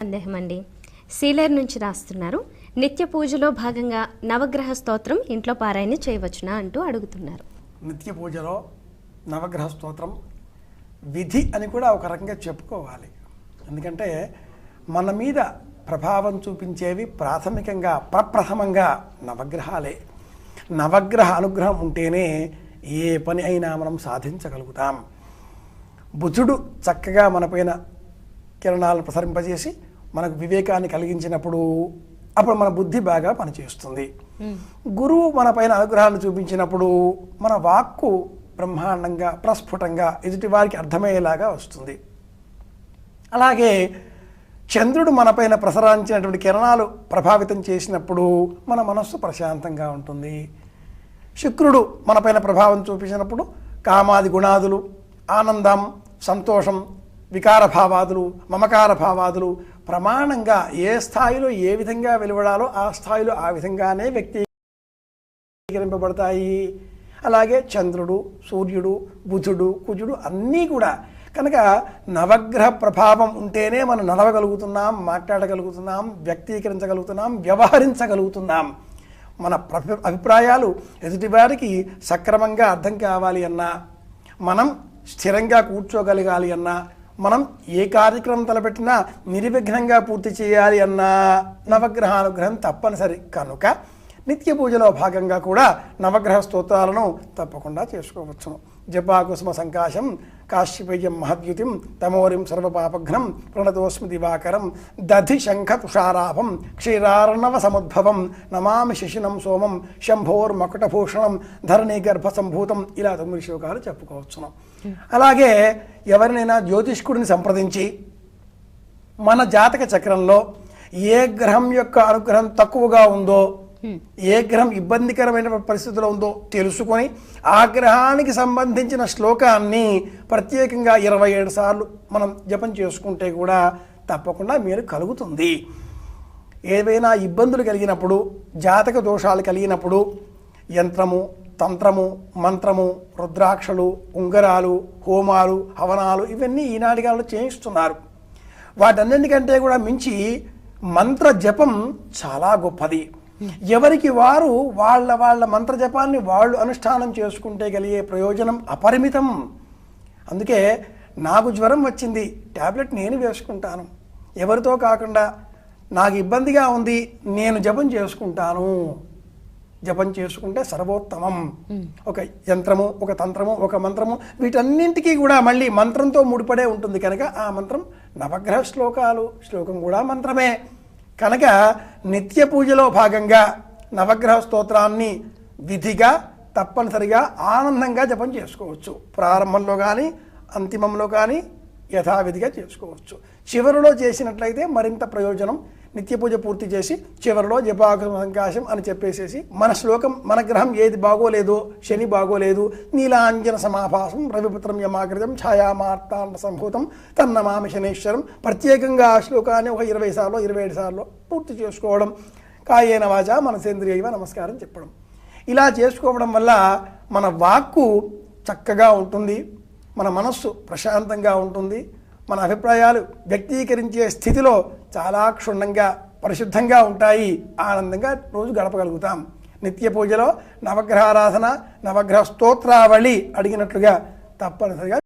సందేహం అండి. సీలేరు నుంచి రాస్తున్నారు. నిత్య పూజలో భాగంగా నవగ్రహ స్తోత్రం ఇంట్లో పారాయణ చేయవచ్చునా అంటూ అడుగుతున్నారు. నిత్య పూజలో నవగ్రహ స్తోత్రం విధి అని కూడా ఒక రకంగా చెప్పుకోవాలి. ఎందుకంటే మన మీద ప్రభావం చూపించేవి ప్రాథమికంగా ప్రప్రథమంగా నవగ్రహాలే. నవగ్రహ అనుగ్రహం ఉంటేనే ఏ పని అయినా మనం సాధించగలుగుతాం. బుధుడు చక్కగా మనపైన కిరణాలను ప్రసరింపజేసి మనకు వివేకాన్ని కలిగించినప్పుడు అప్పుడు మన బుద్ధి బాగా పనిచేస్తుంది. గురువు మన పైన అనుగ్రహాన్ని చూపించినప్పుడు మన వాక్కు బ్రహ్మాండంగా ప్రస్ఫుటంగా ఎదుటివారికి అర్థమయ్యేలాగా వస్తుంది. అలాగే చంద్రుడు మనపైన ప్రసరించినటువంటి కిరణాలు ప్రభావితం చేసినప్పుడు మన మనస్సు ప్రశాంతంగా ఉంటుంది. శుక్రుడు మనపైన ప్రభావం చూపించినప్పుడు కామాది గుణాదులు, ఆనందం, సంతోషం, వికార భావాదులు, మమకార భావాదులు ప్రమాణంగా ఏ స్థాయిలో ఏ విధంగా వెలువడాలో ఆ స్థాయిలో ఆ విధంగానే వ్యక్తీకరింపబడతాయి. అలాగే చంద్రుడు, సూర్యుడు, బుధుడు, కుజుడు అన్నీ కూడా. కనుక నవగ్రహ ప్రభావం ఉంటేనే మనం నడవగలుగుతున్నాం, మాట్లాడగలుగుతున్నాం, వ్యక్తీకరించగలుగుతున్నాం, వ్యవహరించగలుగుతున్నాం. మన అభిప్రాయాలు ఎదుటివారికి సక్రమంగా అర్థం కావాలి అన్నా, మనం స్థిరంగా కూర్చోగలగాలి అన్నా, మనం ఏ కార్యక్రమం తలపెట్టినా నిర్విఘ్నంగా పూర్తి చేయాలి అన్నా నవగ్రహానుగ్రహం తప్పనిసరి. కనుక నిత్య పూజలో భాగంగా కూడా నవగ్రహ స్తోత్రాలను తప్పకుండా చేసుకోవచ్చును. జపాకుసుమ సంకాశం కాశ్యపేయం మహద్యుతిం తమోరిం సర్వపాపఘ్నం ప్రణతోస్మి దివాకరం దధి శంఖ తుషారాభం క్షీరార్ణవ సముద్భవం నమామి శశినం సోమం శంభోర్మకుటభూషణం ధరణి గర్భ సంభూతం. ఇలా 9 శ్లోకాలు చెప్పుకోవచ్చును. అలాగే ఎవరినైనా జ్యోతిష్కుడిని సంప్రదించి మన జాతక చక్రంలో ఏ గ్రహం యొక్క అనుగ్రహం తక్కువగా ఉందో, ఏ గ్రహం ఇబ్బందికరమైన పరిస్థితిలో ఉందో తెలుసుకొని ఆ గ్రహానికి సంబంధించిన శ్లోకాన్ని ప్రత్యేకంగా 27 సార్లు మనం జపం చేసుకుంటే కూడా తప్పకుండా మేలు కలుగుతుంది. ఏవైనా ఇబ్బందులు కలిగినప్పుడు, జాతక దోషాలు కలిగినప్పుడు యంత్రము, తంత్రము, మంత్రము, రుద్రాక్షలు, ఉంగరాలు, హోమాలు, హవనాలు ఇవన్నీ ఈనాటి కాలంలో చేయిస్తున్నారు. వాటన్నింటికంటే కూడా మించి మంత్ర జపం చాలా గొప్పది. ఎవరికి వారు వాళ్ళ మంత్ర జపాన్ని వాళ్ళు అనుష్ఠానం చేసుకుంటే కలిగే ప్రయోజనం అపరిమితం. అందుకే నాకు జ్వరం వచ్చింది, ట్యాబ్లెట్ నేను వేసుకుంటాను, ఎవరితో కాకుండా నాకు ఇబ్బందిగా ఉంది నేను జపం చేసుకుంటాను. జపం చేసుకుంటే సర్వోత్తమం. ఒక యంత్రము, ఒక తంత్రము, ఒక మంత్రము వీటన్నింటికీ కూడా మళ్ళీ మంత్రంతో ముడిపడే ఉంటుంది. కనుక ఆ మంత్రం నవగ్రహ శ్లోకం కూడా మంత్రమే. కనుక నిత్య పూజలో భాగంగా నవగ్రహ స్తోత్రాన్ని విధిగా తప్పనిసరిగా ఆనందంగా జపం చేసుకోవచ్చు. ప్రారంభంలో కానీ అంతిమంలో కానీ యథావిధిగా చేసుకోవచ్చు. చివరిలో చేసినట్లయితే మరింత ప్రయోజనం. నిత్య పూజ పూర్తి చేసి చివరిలో జపాకుసుమ సంకాశం అని చెప్పేసేసి మన శ్లోకం, మన గ్రహం ఏది బాగోలేదో, శని బాగోలేదు, నీలాంజన సమాభాసం రవిపుత్రం యమాకృతం ఛాయామార్తాండ సంభూతం తన్నమామి శనేశ్వరం ప్రత్యేకంగా ఆ శ్లోకాన్ని ఒక 20 సార్లు 27 సార్లు పూర్తి చేసుకోవడం. కాయేన వాచా మనసేంద్రియైవ నమస్కారం చెప్పడం. ఇలా చేసుకోవడం వల్ల మన వాక్కు చక్కగా ఉంటుంది, మన మనస్సు ప్రశాంతంగా ఉంటుంది, మన అభిప్రాయాలు వ్యక్తీకరించే స్థితిలో చాలా క్షుణ్ణంగా పరిశుద్ధంగా ఉంటాయి. ఆనందంగా రోజు గడపగలుగుతాం. నిత్య పూజలో నవగ్రహారాధన, నవగ్రహ స్తోత్రావళి అడిగినట్లుగా తప్పనిసరిగా